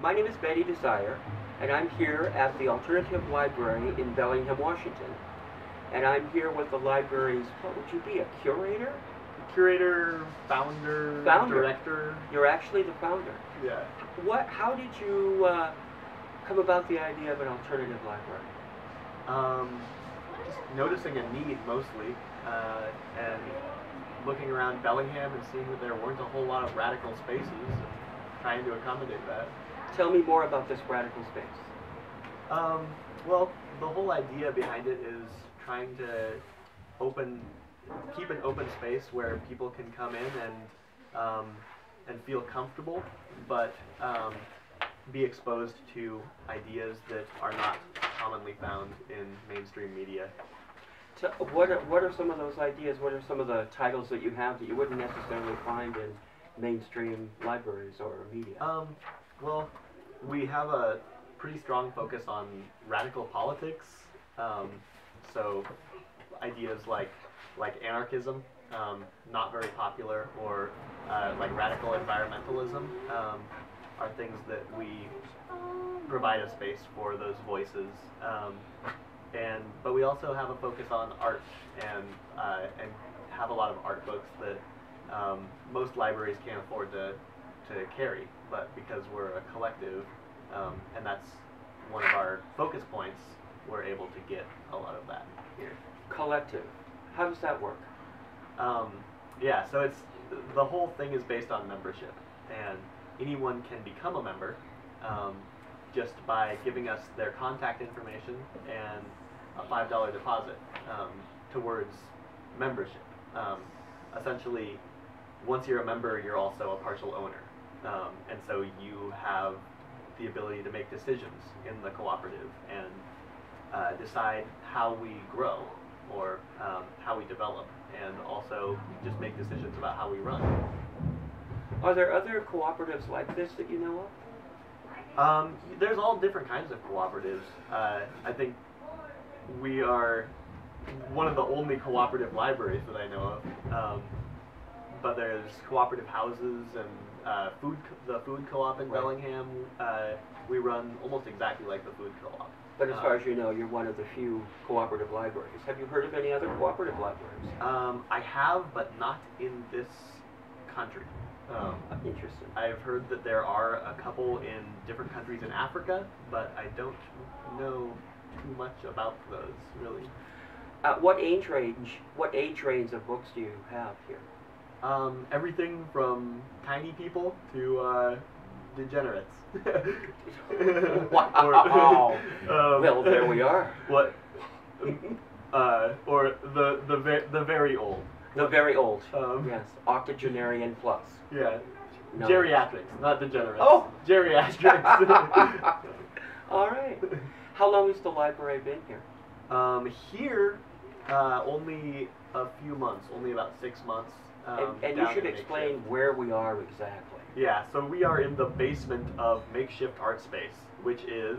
My name is Betty Desire, and I'm here at the Alternative Library in Bellingham, Washington. And I'm here with the library's, what would you be, a curator? Curator, founder, director. You're actually the founder. Yeah. How did you come about the idea of an alternative library? Just noticing a need mostly, and looking around Bellingham and seeing that there weren't a whole lot of radical spaces, and trying to accommodate that. Tell me more about this radical space. Well, the whole idea behind it is trying to keep an open space where people can come in and feel comfortable, but be exposed to ideas that are not commonly found in mainstream media. What are some of those ideas? What are some of the titles that you have that you wouldn't necessarily find in mainstream libraries or media? Well, we have a pretty strong focus on radical politics. So ideas like anarchism, not very popular, or like radical environmentalism are things that we provide a space for those voices. But we also have a focus on art and have a lot of art books that most libraries can't afford to carry, but because we're a collective, and that's one of our focus points, we're able to get a lot of that here. Collective. How does that work? Yeah, so the whole thing is based on membership, and anyone can become a member just by giving us their contact information and a $5 deposit towards membership. Essentially, once you're a member, you're also a partial owner, and so you have the ability to make decisions in the cooperative and decide how we grow or how we develop, and also just make decisions about how we run. Are there other cooperatives like this that you know of? There's all different kinds of cooperatives. I think we are one of the only cooperative libraries that I know of. But there's cooperative houses and the food co-op in Bellingham. We run almost exactly like the food co-op. But as far as you know, you're one of the few cooperative libraries. Have you heard of any other cooperative libraries? I have, but not in this country. Interesting. I've heard that there are a couple in different countries in Africa, but I don't know too much about those, really. What age range of books do you have here? Everything from tiny people to degenerates. Wow. Well, there we are. What? Or the very old. The very old. Yes, octogenarian plus. Yeah. No. Geriatrics, not degenerates. Oh! Geriatrics. All right. How long has the library been here? Here, only a few months, only about 6 months. And you should explain where we are exactly. Yeah, so we are in the basement of Makeshift Art Space, which is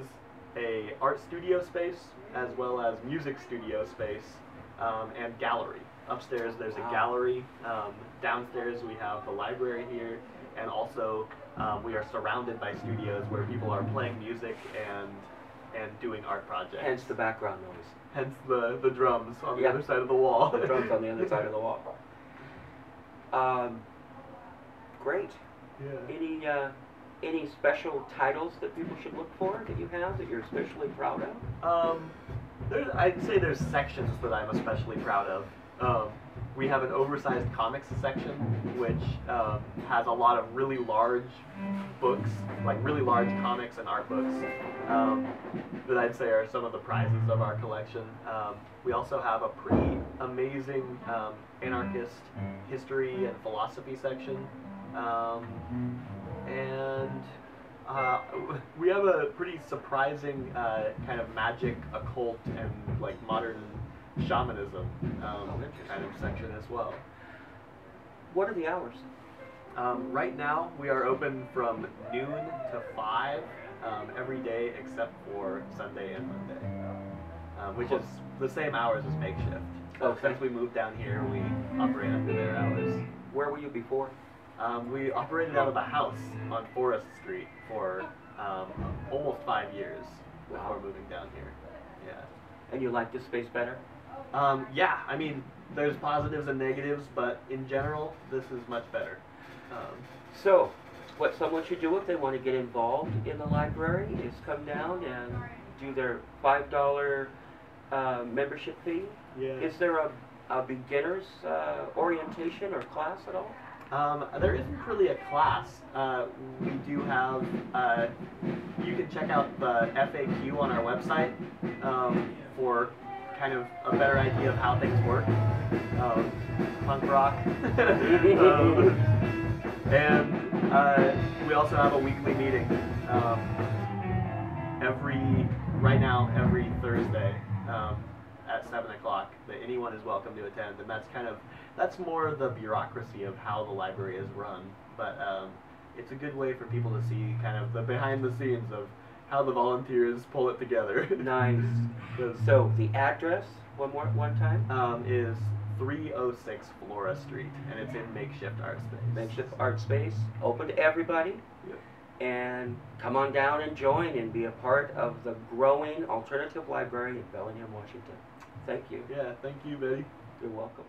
a art studio space, as well as music studio space, and gallery. Upstairs there's a gallery. Downstairs we have the library here, and also we are surrounded by studios where people are playing music and doing art projects. Hence the background noise. Hence the drums on the other side of the wall. The drums on the other side of the wall. Great. Yeah. Any special titles that people should look for that you have that you're especially proud of? I'd say there's sections that I'm especially proud of. We have an oversized comics section, which has a lot of really large books, like really large comics and art books, that I'd say are some of the prizes of our collection. We also have a pretty amazing anarchist history and philosophy section. We have a pretty surprising kind of magic, occult, and like modern shamanism kind of section as well. What are the hours? Right now we are open from noon to 5 every day except for Sunday and Monday, which is the same hours as Makeshift. Okay. Since we moved down here, we operate under their hours. Where were you before? We operated out of a house on Forest Street for almost 5 years before Wow. moving down here. Yeah. And you like this space better? Yeah, I mean, there's positives and negatives, but in general, this is much better. Um, So, what someone should do if they want to get involved in the library is come down and do their $5 membership fee. Yeah. Is there a beginner's orientation or class at all? There isn't really a class. We do have, you can check out the FAQ on our website for kind of a better idea of how things work. Punk rock. And we also have a weekly meeting every Thursday at 7 o'clock that anyone is welcome to attend. And that's more the bureaucracy of how the library is run. But it's a good way for people to see kind of the behind the scenes of how the volunteers pull it together. Nice. So the address, one time? Is 306 Flora Street, and it's in Makeshift Art Space. Makeshift Art Space, open to everybody. Yep. And come on down and join and be a part of the growing alternative library in Bellingham, Washington. Thank you. Yeah, thank you, Betty. You're welcome.